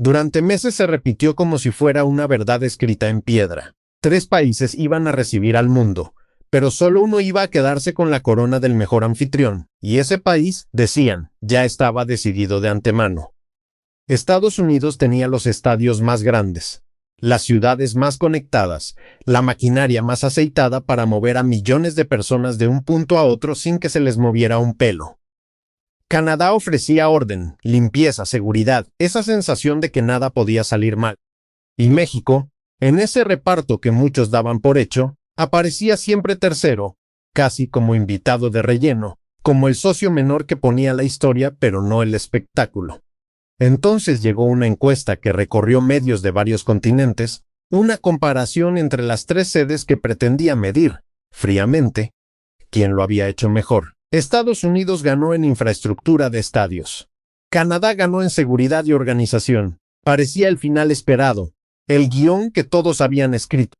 Durante meses se repitió como si fuera una verdad escrita en piedra. 3 países iban a recibir al mundo, pero solo uno iba a quedarse con la corona del mejor anfitrión, y ese país, decían, ya estaba decidido de antemano. Estados Unidos tenía los estadios más grandes, las ciudades más conectadas, la maquinaria más aceitada para mover a millones de personas de un punto a otro sin que se les moviera un pelo. Canadá ofrecía orden, limpieza, seguridad, esa sensación de que nada podía salir mal. Y México, en ese reparto que muchos daban por hecho, aparecía siempre tercero, casi como invitado de relleno, como el socio menor que ponía la historia pero no el espectáculo. Entonces llegó una encuesta que recorrió medios de varios continentes, una comparación entre las 3 sedes que pretendía medir, fríamente, quién lo había hecho mejor. Estados Unidos ganó en infraestructura de estadios. Canadá ganó en seguridad y organización. Parecía el final esperado, el guión que todos habían escrito.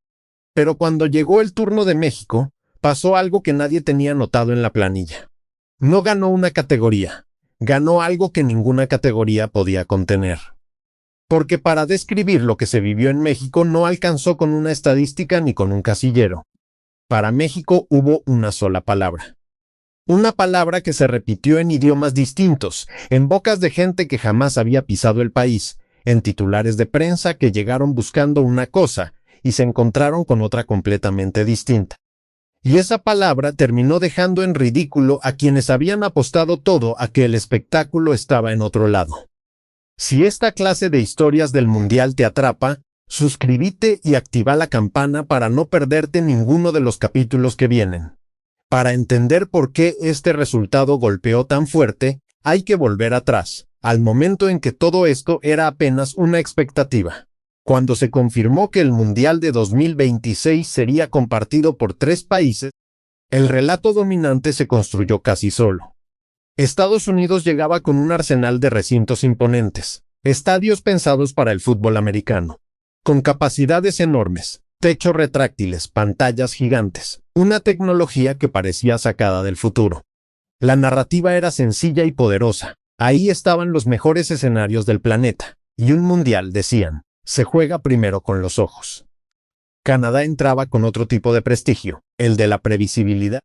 Pero cuando llegó el turno de México, pasó algo que nadie tenía notado en la planilla. No ganó una categoría, ganó algo que ninguna categoría podía contener. Porque para describir lo que se vivió en México no alcanzó con una estadística ni con un casillero. Para México hubo una sola palabra. Una palabra que se repitió en idiomas distintos, en bocas de gente que jamás había pisado el país, en titulares de prensa que llegaron buscando una cosa y se encontraron con otra completamente distinta. Y esa palabra terminó dejando en ridículo a quienes habían apostado todo a que el espectáculo estaba en otro lado. Si esta clase de historias del Mundial te atrapa, suscríbete y activa la campana para no perderte ninguno de los capítulos que vienen. Para entender por qué este resultado golpeó tan fuerte, hay que volver atrás, al momento en que todo esto era apenas una expectativa. Cuando se confirmó que el Mundial de 2026 sería compartido por 3 países, el relato dominante se construyó casi solo. Estados Unidos llegaba con un arsenal de recintos imponentes, estadios pensados para el fútbol americano, con capacidades enormes, techos retráctiles, pantallas gigantes, una tecnología que parecía sacada del futuro. La narrativa era sencilla y poderosa. Ahí estaban los mejores escenarios del planeta, y un mundial, decían, se juega primero con los ojos. Canadá entraba con otro tipo de prestigio, el de la previsibilidad,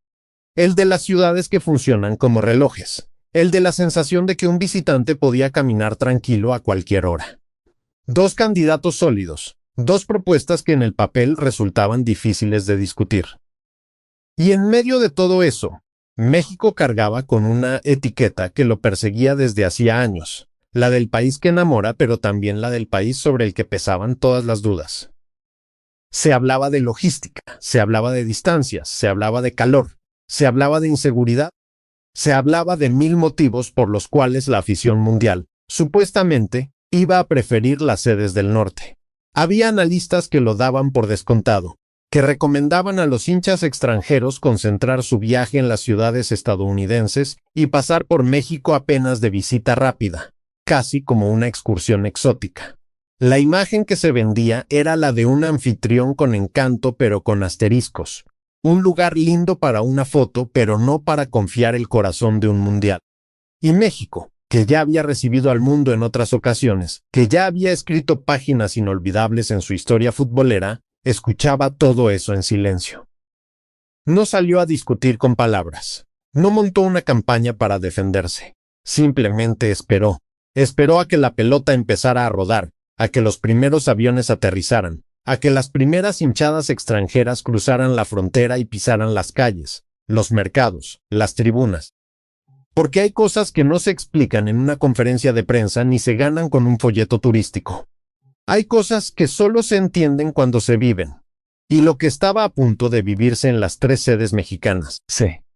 el de las ciudades que funcionan como relojes, el de la sensación de que un visitante podía caminar tranquilo a cualquier hora. 2 candidatos sólidos, 2 propuestas que en el papel resultaban difíciles de discutir. Y en medio de todo eso, México cargaba con una etiqueta que lo perseguía desde hacía años, la del país que enamora, pero también la del país sobre el que pesaban todas las dudas. Se hablaba de logística, se hablaba de distancias, se hablaba de calor, se hablaba de inseguridad, se hablaba de 1000 motivos por los cuales la afición mundial, supuestamente, iba a preferir las sedes del norte. Había analistas que lo daban por descontado, que recomendaban a los hinchas extranjeros concentrar su viaje en las ciudades estadounidenses y pasar por México apenas de visita rápida, casi como una excursión exótica. La imagen que se vendía era la de un anfitrión con encanto pero con asteriscos, un lugar lindo para una foto pero no para confiar el corazón de un mundial. Y México, que ya había recibido al mundo en otras ocasiones, que ya había escrito páginas inolvidables en su historia futbolera, escuchaba todo eso en silencio. No salió a discutir con palabras, no montó una campaña para defenderse, simplemente esperó. Esperó a que la pelota empezara a rodar, a que los primeros aviones aterrizaran, a que las primeras hinchadas extranjeras cruzaran la frontera y pisaran las calles, los mercados, las tribunas. Porque hay cosas que no se explican en una conferencia de prensa ni se ganan con un folleto turístico. Hay cosas que solo se entienden cuando se viven. Y lo que estaba a punto de vivirse en las 3 sedes mexicanas,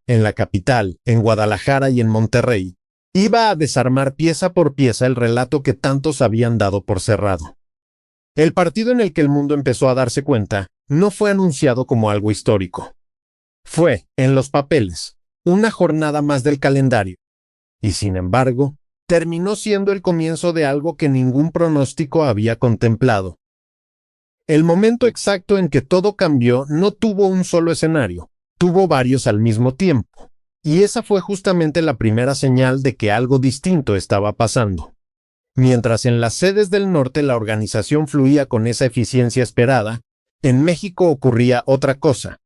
en la capital, en Guadalajara y en Monterrey, iba a desarmar pieza por pieza el relato que tantos habían dado por cerrado. El partido en el que el mundo empezó a darse cuenta no fue anunciado como algo histórico. Fue, en los papeles, una jornada más del calendario. Y sin embargo, terminó siendo el comienzo de algo que ningún pronóstico había contemplado. El momento exacto en que todo cambió no tuvo un solo escenario, tuvo varios al mismo tiempo. Y esa fue justamente la primera señal de que algo distinto estaba pasando. Mientras en las sedes del norte la organización fluía con esa eficiencia esperada, en México ocurría otra cosa,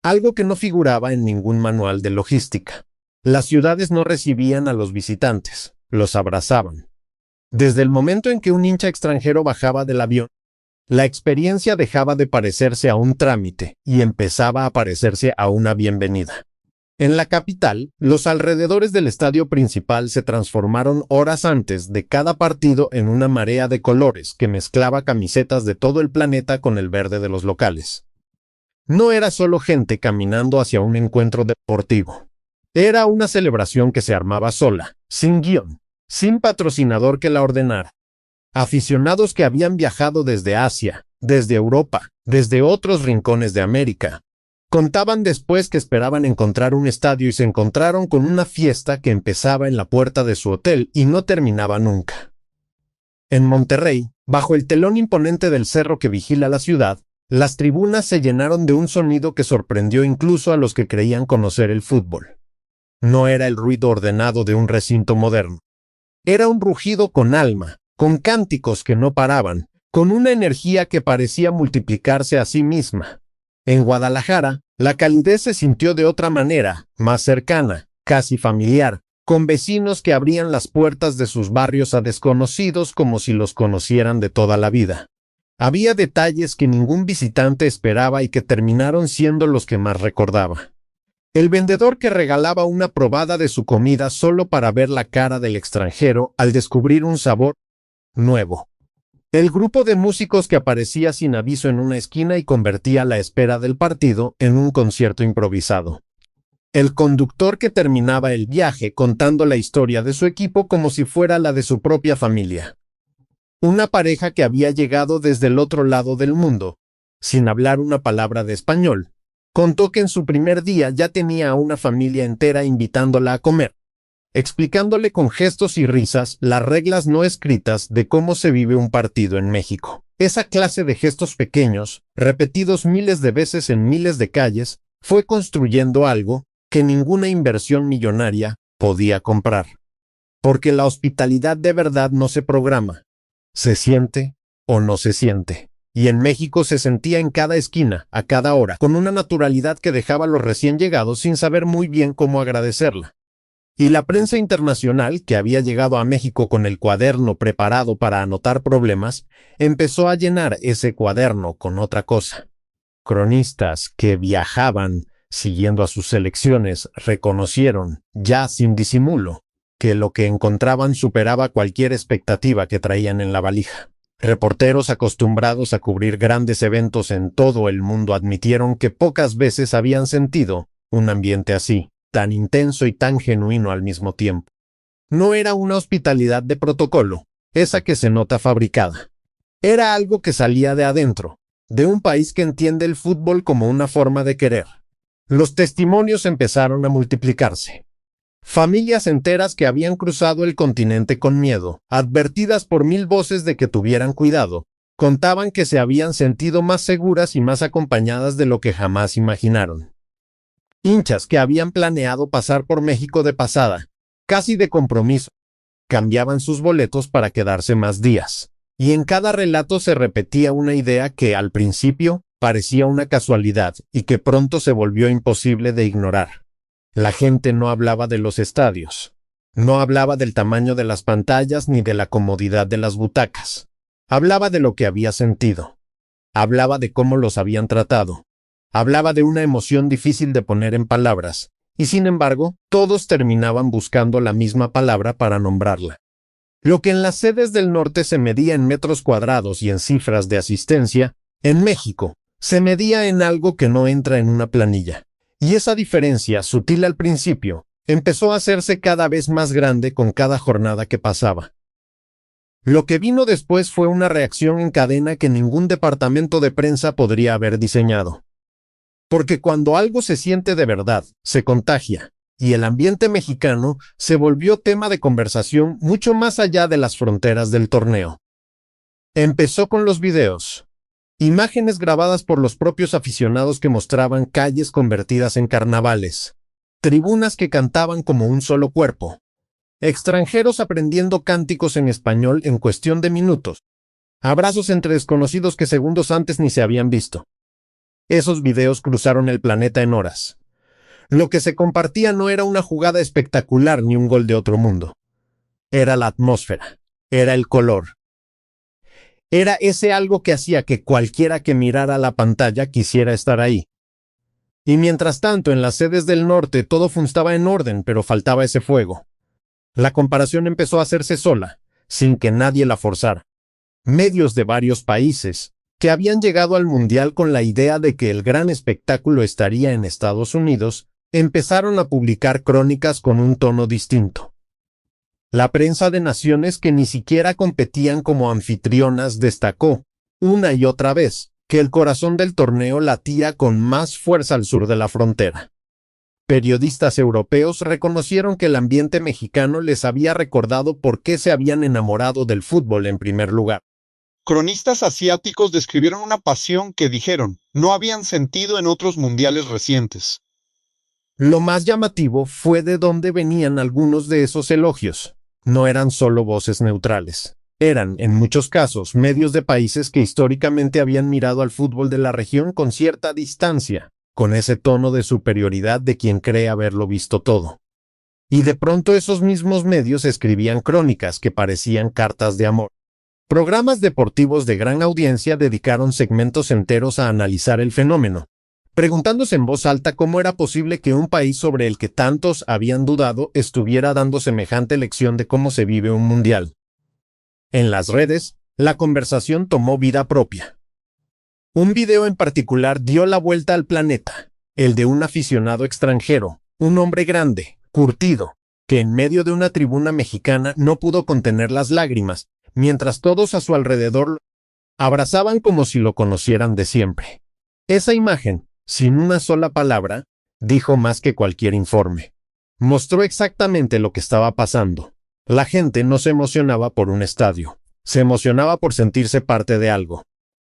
algo que no figuraba en ningún manual de logística. Las ciudades no recibían a los visitantes, los abrazaban. Desde el momento en que un hincha extranjero bajaba del avión, la experiencia dejaba de parecerse a un trámite y empezaba a parecerse a una bienvenida. En la capital, los alrededores del estadio principal se transformaron horas antes de cada partido en una marea de colores que mezclaba camisetas de todo el planeta con el verde de los locales. No era solo gente caminando hacia un encuentro deportivo. Era una celebración que se armaba sola, sin guión, sin patrocinador que la ordenara. Aficionados que habían viajado desde Asia, desde Europa, desde otros rincones de América. Contaban después que esperaban encontrar un estadio y se encontraron con una fiesta que empezaba en la puerta de su hotel y no terminaba nunca. En Monterrey, bajo el telón imponente del cerro que vigila la ciudad, las tribunas se llenaron de un sonido que sorprendió incluso a los que creían conocer el fútbol. No era el ruido ordenado de un recinto moderno. Era un rugido con alma, con cánticos que no paraban, con una energía que parecía multiplicarse a sí misma. En Guadalajara, la calidez se sintió de otra manera, más cercana, casi familiar, con vecinos que abrían las puertas de sus barrios a desconocidos como si los conocieran de toda la vida. Había detalles que ningún visitante esperaba y que terminaron siendo los que más recordaba. El vendedor que regalaba una probada de su comida solo para ver la cara del extranjero al descubrir un sabor nuevo. El grupo de músicos que aparecía sin aviso en una esquina y convertía la espera del partido en un concierto improvisado. El conductor que terminaba el viaje contando la historia de su equipo como si fuera la de su propia familia. Una pareja que había llegado desde el otro lado del mundo, sin hablar una palabra de español, contó que en su primer día ya tenía a una familia entera invitándola a comer, explicándole con gestos y risas las reglas no escritas de cómo se vive un partido en México. Esa clase de gestos pequeños, repetidos miles de veces en miles de calles, fue construyendo algo que ninguna inversión millonaria podía comprar. Porque la hospitalidad de verdad no se programa, se siente o no se siente. Y en México se sentía en cada esquina, a cada hora, con una naturalidad que dejaba a los recién llegados sin saber muy bien cómo agradecerla. Y la prensa internacional, que había llegado a México con el cuaderno preparado para anotar problemas, empezó a llenar ese cuaderno con otra cosa. Cronistas que viajaban siguiendo a sus selecciones reconocieron, ya sin disimulo, que lo que encontraban superaba cualquier expectativa que traían en la valija. Reporteros acostumbrados a cubrir grandes eventos en todo el mundo admitieron que pocas veces habían sentido un ambiente así, tan intenso y tan genuino al mismo tiempo. No era una hospitalidad de protocolo, esa que se nota fabricada. Era algo que salía de adentro, de un país que entiende el fútbol como una forma de querer. Los testimonios empezaron a multiplicarse. Familias enteras que habían cruzado el continente con miedo, advertidas por 1000 voces de que tuvieran cuidado, contaban que se habían sentido más seguras y más acompañadas de lo que jamás imaginaron. Hinchas que habían planeado pasar por México de pasada, casi de compromiso, cambiaban sus boletos para quedarse más días. Y en cada relato se repetía una idea que, al principio, parecía una casualidad y que pronto se volvió imposible de ignorar. La gente no hablaba de los estadios. No hablaba del tamaño de las pantallas ni de la comodidad de las butacas. Hablaba de lo que había sentido. Hablaba de cómo los habían tratado. Hablaba de una emoción difícil de poner en palabras. Y sin embargo, todos terminaban buscando la misma palabra para nombrarla. Lo que en las sedes del norte se medía en metros cuadrados y en cifras de asistencia, en México se medía en algo que no entra en una planilla. Y esa diferencia, sutil al principio, empezó a hacerse cada vez más grande con cada jornada que pasaba. Lo que vino después fue una reacción en cadena que ningún departamento de prensa podría haber diseñado. Porque cuando algo se siente de verdad, se contagia, y el ambiente mexicano se volvió tema de conversación mucho más allá de las fronteras del torneo. Empezó con los videos. Imágenes grabadas por los propios aficionados que mostraban calles convertidas en carnavales, tribunas que cantaban como un solo cuerpo, Extranjeros aprendiendo cánticos en español en cuestión de minutos. Abrazos entre desconocidos que segundos antes ni se habían visto. Esos videos cruzaron el planeta en horas. Lo que se compartía no era una jugada espectacular ni un gol de otro mundo. Era la atmósfera. Era el color. Era ese algo que hacía que cualquiera que mirara la pantalla quisiera estar ahí. Y mientras tanto, en las sedes del norte todo funcionaba en orden, pero faltaba ese fuego. La comparación empezó a hacerse sola, sin que nadie la forzara. Medios de varios países, que habían llegado al Mundial con la idea de que el gran espectáculo estaría en Estados Unidos, empezaron a publicar crónicas con un tono distinto. La prensa de naciones que ni siquiera competían como anfitrionas destacó, una y otra vez, que el corazón del torneo latía con más fuerza al sur de la frontera. Periodistas europeos reconocieron que el ambiente mexicano les había recordado por qué se habían enamorado del fútbol en primer lugar. Cronistas asiáticos describieron una pasión que dijeron no habían sentido en otros mundiales recientes. Lo más llamativo fue de dónde venían algunos de esos elogios. No eran solo voces neutrales. Eran, en muchos casos, medios de países que históricamente habían mirado al fútbol de la región con cierta distancia, con ese tono de superioridad de quien cree haberlo visto todo. Y de pronto esos mismos medios escribían crónicas que parecían cartas de amor. Programas deportivos de gran audiencia dedicaron segmentos enteros a analizar el fenómeno, preguntándose en voz alta cómo era posible que un país sobre el que tantos habían dudado estuviera dando semejante lección de cómo se vive un mundial. En las redes, la conversación tomó vida propia. Un video en particular dio la vuelta al planeta, el de un aficionado extranjero, un hombre grande, curtido, que en medio de una tribuna mexicana no pudo contener las lágrimas, mientras todos a su alrededor lo abrazaban como si lo conocieran de siempre. Esa imagen, sin una sola palabra, dijo más que cualquier informe. Mostró exactamente lo que estaba pasando. La gente no se emocionaba por un estadio, se emocionaba por sentirse parte de algo.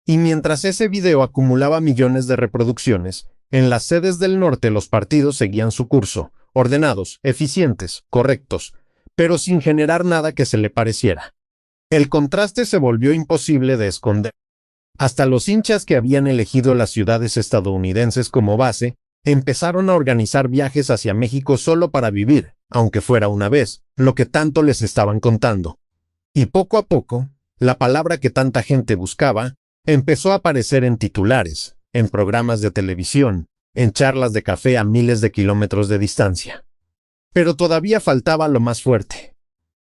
Y mientras ese video acumulaba millones de reproducciones, en las sedes del norte los partidos seguían su curso, ordenados, eficientes, correctos, pero sin generar nada que se le pareciera. El contraste se volvió imposible de esconder. Hasta los hinchas que habían elegido las ciudades estadounidenses como base, empezaron a organizar viajes hacia México solo para vivir, aunque fuera una vez, lo que tanto les estaban contando. Y poco a poco, la palabra que tanta gente buscaba, empezó a aparecer en titulares, en programas de televisión, en charlas de café a miles de kilómetros de distancia. Pero todavía faltaba lo más fuerte.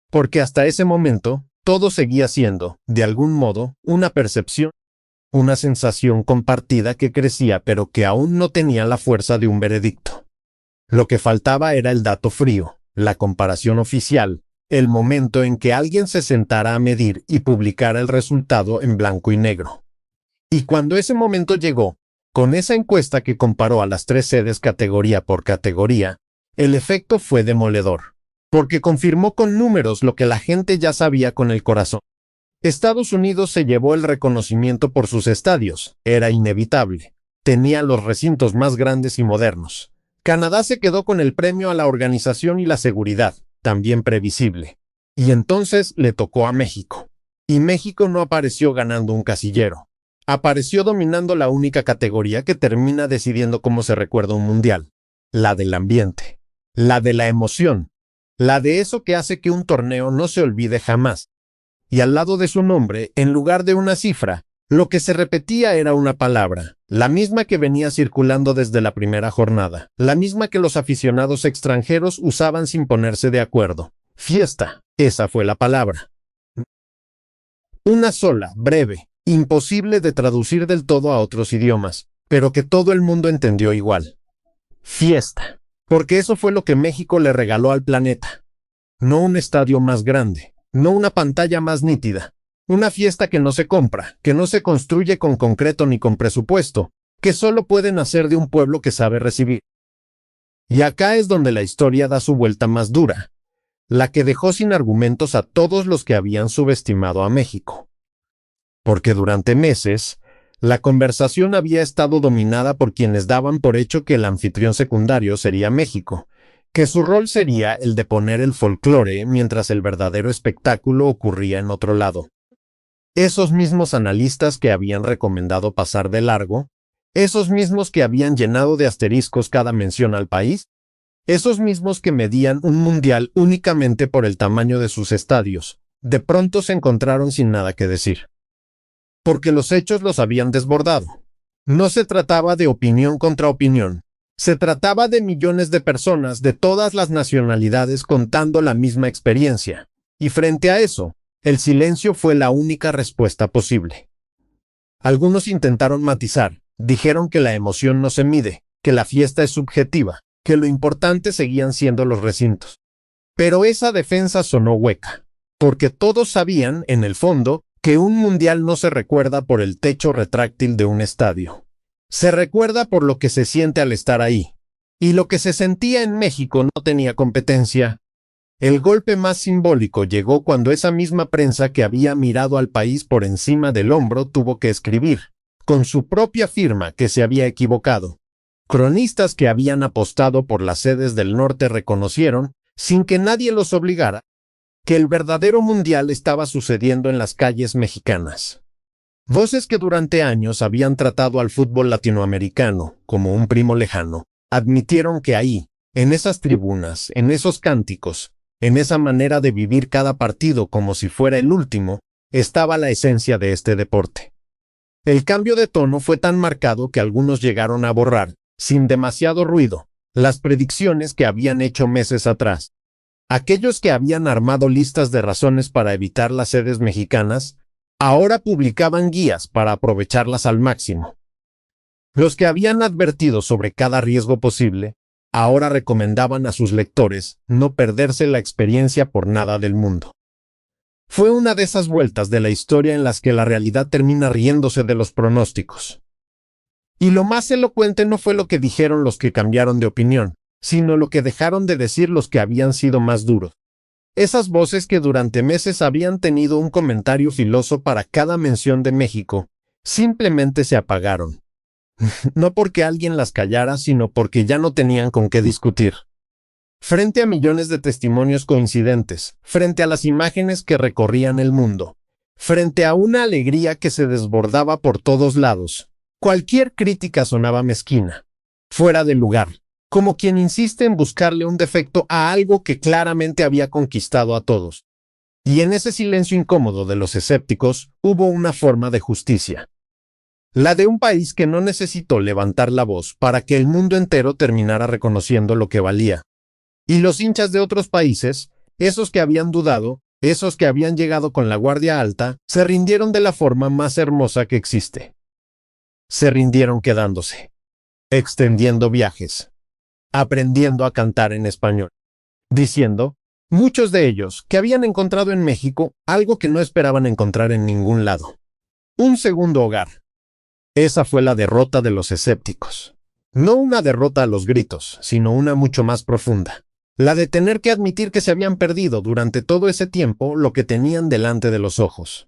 Porque hasta ese momento, todo seguía siendo, de algún modo, una percepción, una sensación compartida que crecía pero que aún no tenía la fuerza de un veredicto. Lo que faltaba era el dato frío, la comparación oficial, el momento en que alguien se sentara a medir y publicara el resultado en blanco y negro. Y cuando ese momento llegó, con esa encuesta que comparó a las 3 sedes categoría por categoría, el efecto fue demoledor, porque confirmó con números lo que la gente ya sabía con el corazón. Estados Unidos se llevó el reconocimiento por sus estadios, era inevitable. Tenía los recintos más grandes y modernos. Canadá se quedó con el premio a la organización y la seguridad, también previsible. Y entonces le tocó a México. Y México no apareció ganando un casillero. Apareció dominando la única categoría que termina decidiendo cómo se recuerda un mundial. La del ambiente. La de la emoción. La de eso que hace que un torneo no se olvide jamás. Y al lado de su nombre, en lugar de una cifra, lo que se repetía era una palabra, la misma que venía circulando desde la primera jornada, la misma que los aficionados extranjeros usaban sin ponerse de acuerdo. Fiesta, esa fue la palabra. Una sola, breve, imposible de traducir del todo a otros idiomas, pero que todo el mundo entendió igual. Fiesta, porque eso fue lo que México le regaló al planeta. No un estadio más grande. No una pantalla más nítida, una fiesta que no se compra, que no se construye con concreto ni con presupuesto, que solo puede nacer de un pueblo que sabe recibir. Y acá es donde la historia da su vuelta más dura, la que dejó sin argumentos a todos los que habían subestimado a México. Porque durante meses, la conversación había estado dominada por quienes daban por hecho que el anfitrión secundario sería México, que su rol sería el de poner el folclore mientras el verdadero espectáculo ocurría en otro lado. Esos mismos analistas que habían recomendado pasar de largo, esos mismos que habían llenado de asteriscos cada mención al país, esos mismos que medían un mundial únicamente por el tamaño de sus estadios, de pronto se encontraron sin nada que decir. Porque los hechos los habían desbordado. No se trataba de opinión contra opinión. Se trataba de millones de personas de todas las nacionalidades contando la misma experiencia. Y frente a eso, el silencio fue la única respuesta posible. Algunos intentaron matizar, dijeron que la emoción no se mide, que la fiesta es subjetiva, que lo importante seguían siendo los recintos. Pero esa defensa sonó hueca, porque todos sabían, en el fondo, que un mundial no se recuerda por el techo retráctil de un estadio. Se recuerda por lo que se siente al estar ahí. Y lo que se sentía en México no tenía competencia. El golpe más simbólico llegó cuando esa misma prensa que había mirado al país por encima del hombro tuvo que escribir, con su propia firma, que se había equivocado. Cronistas que habían apostado por las sedes del norte reconocieron, sin que nadie los obligara, que el verdadero mundial estaba sucediendo en las calles mexicanas. Voces que durante años habían tratado al fútbol latinoamericano como un primo lejano, admitieron que ahí, en esas tribunas, en esos cánticos, en esa manera de vivir cada partido como si fuera el último, estaba la esencia de este deporte. El cambio de tono fue tan marcado que algunos llegaron a borrar, sin demasiado ruido, las predicciones que habían hecho meses atrás. Aquellos que habían armado listas de razones para evitar las sedes mexicanas, ahora publicaban guías para aprovecharlas al máximo. Los que habían advertido sobre cada riesgo posible, ahora recomendaban a sus lectores no perderse la experiencia por nada del mundo. Fue una de esas vueltas de la historia en las que la realidad termina riéndose de los pronósticos. Y lo más elocuente no fue lo que dijeron los que cambiaron de opinión, sino lo que dejaron de decir los que habían sido más duros. Esas voces que durante meses habían tenido un comentario filoso para cada mención de México, simplemente se apagaron. No porque alguien las callara, sino porque ya no tenían con qué discutir. Frente a millones de testimonios coincidentes, frente a las imágenes que recorrían el mundo, frente a una alegría que se desbordaba por todos lados, cualquier crítica sonaba mezquina, fuera de lugar, como quien insiste en buscarle un defecto a algo que claramente había conquistado a todos. Y en ese silencio incómodo de los escépticos hubo una forma de justicia. La de un país que no necesitó levantar la voz para que el mundo entero terminara reconociendo lo que valía. Y los hinchas de otros países, esos que habían dudado, esos que habían llegado con la guardia alta, se rindieron de la forma más hermosa que existe. Se rindieron quedándose, extendiendo viajes, aprendiendo a cantar en español, diciendo, muchos de ellos, que habían encontrado en México algo que no esperaban encontrar en ningún lado. Un segundo hogar. Esa fue la derrota de los escépticos. No una derrota a los gritos, sino una mucho más profunda. La de tener que admitir que se habían perdido durante todo ese tiempo lo que tenían delante de los ojos.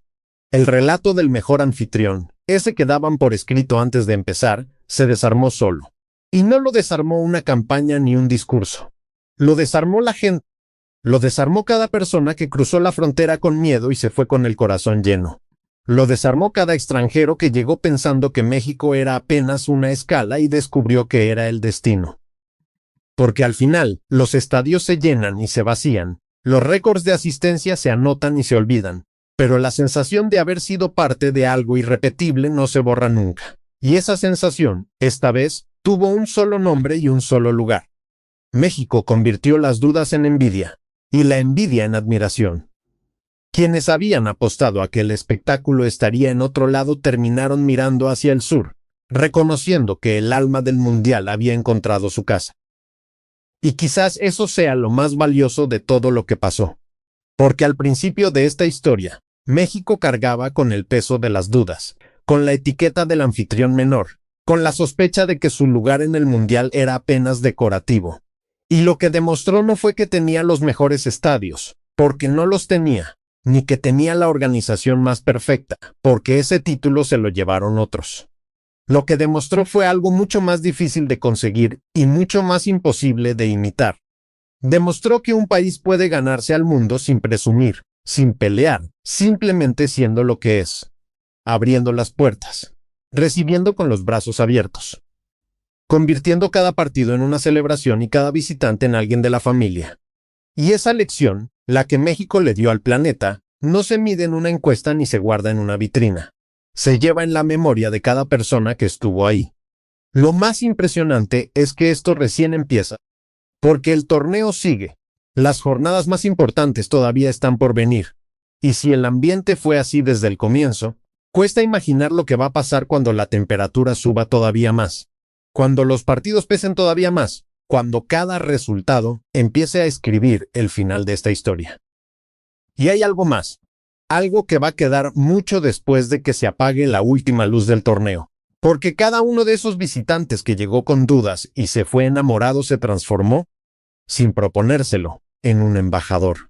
El relato del mejor anfitrión, ese que daban por escrito antes de empezar, se desarmó solo. Y no lo desarmó una campaña ni un discurso. Lo desarmó la gente. Lo desarmó cada persona que cruzó la frontera con miedo y se fue con el corazón lleno. Lo desarmó cada extranjero que llegó pensando que México era apenas una escala y descubrió que era el destino. Porque al final, los estadios se llenan y se vacían, los récords de asistencia se anotan y se olvidan, pero la sensación de haber sido parte de algo irrepetible no se borra nunca. Y esa sensación, esta vez, tuvo un solo nombre y un solo lugar. México convirtió las dudas en envidia, y la envidia en admiración. Quienes habían apostado a que el espectáculo estaría en otro lado terminaron mirando hacia el sur, reconociendo que el alma del mundial había encontrado su casa. Y quizás eso sea lo más valioso de todo lo que pasó. Porque al principio de esta historia, México cargaba con el peso de las dudas, con la etiqueta del anfitrión menor, con la sospecha de que su lugar en el mundial era apenas decorativo. Y lo que demostró no fue que tenía los mejores estadios, porque no los tenía, ni que tenía la organización más perfecta, porque ese título se lo llevaron otros. Lo que demostró fue algo mucho más difícil de conseguir y mucho más imposible de imitar. Demostró que un país puede ganarse al mundo sin presumir, sin pelear, simplemente siendo lo que es, abriendo las puertas, recibiendo con los brazos abiertos, convirtiendo cada partido en una celebración y cada visitante en alguien de la familia. Y esa lección, la que México le dio al planeta, no se mide en una encuesta ni se guarda en una vitrina. Se lleva en la memoria de cada persona que estuvo ahí. Lo más impresionante es que esto recién empieza, porque el torneo sigue. Las jornadas más importantes todavía están por venir. Y si el ambiente fue así desde el comienzo, cuesta imaginar lo que va a pasar cuando la temperatura suba todavía más, cuando los partidos pesen todavía más, cuando cada resultado empiece a escribir el final de esta historia. Y hay algo más, algo que va a quedar mucho después de que se apague la última luz del torneo, porque cada uno de esos visitantes que llegó con dudas y se fue enamorado se transformó, sin proponérselo, en un embajador.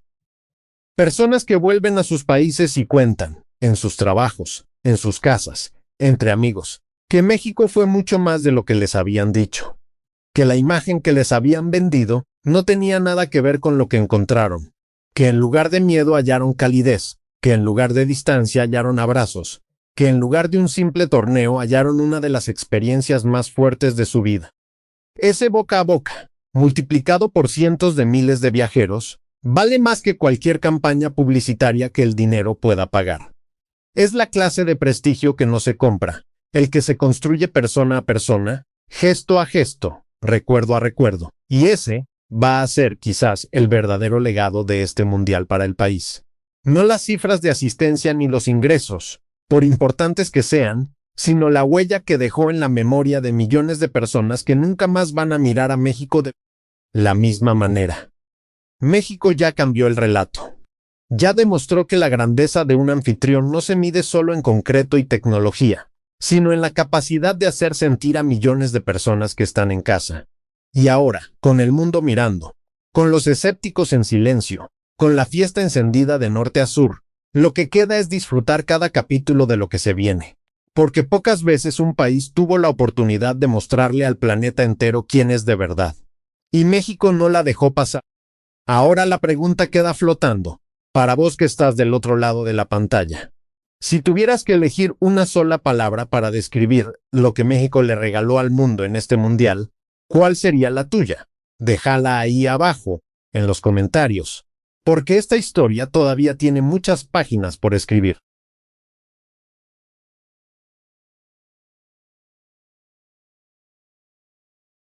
Personas que vuelven a sus países y cuentan, en sus trabajos, en sus casas, entre amigos, que México fue mucho más de lo que les habían dicho, que la imagen que les habían vendido no tenía nada que ver con lo que encontraron, que en lugar de miedo hallaron calidez, que en lugar de distancia hallaron abrazos, que en lugar de un simple torneo hallaron una de las experiencias más fuertes de su vida. Ese boca a boca, multiplicado por cientos de miles de viajeros, vale más que cualquier campaña publicitaria que el dinero pueda pagar. Es la clase de prestigio que no se compra, el que se construye persona a persona, gesto a gesto, recuerdo a recuerdo, y ese va a ser quizás el verdadero legado de este mundial para el país. No las cifras de asistencia ni los ingresos, por importantes que sean, sino la huella que dejó en la memoria de millones de personas que nunca más van a mirar a México de la misma manera. México ya cambió el relato. Ya demostró que la grandeza de un anfitrión no se mide solo en concreto y tecnología, sino en la capacidad de hacer sentir a millones de personas que están en casa. Y ahora, con el mundo mirando, con los escépticos en silencio, con la fiesta encendida de norte a sur, lo que queda es disfrutar cada capítulo de lo que se viene. Porque pocas veces un país tuvo la oportunidad de mostrarle al planeta entero quién es de verdad. Y México no la dejó pasar. Ahora la pregunta queda flotando, para vos que estás del otro lado de la pantalla. Si tuvieras que elegir una sola palabra para describir lo que México le regaló al mundo en este mundial, ¿cuál sería la tuya? Déjala ahí abajo, en los comentarios, porque esta historia todavía tiene muchas páginas por escribir.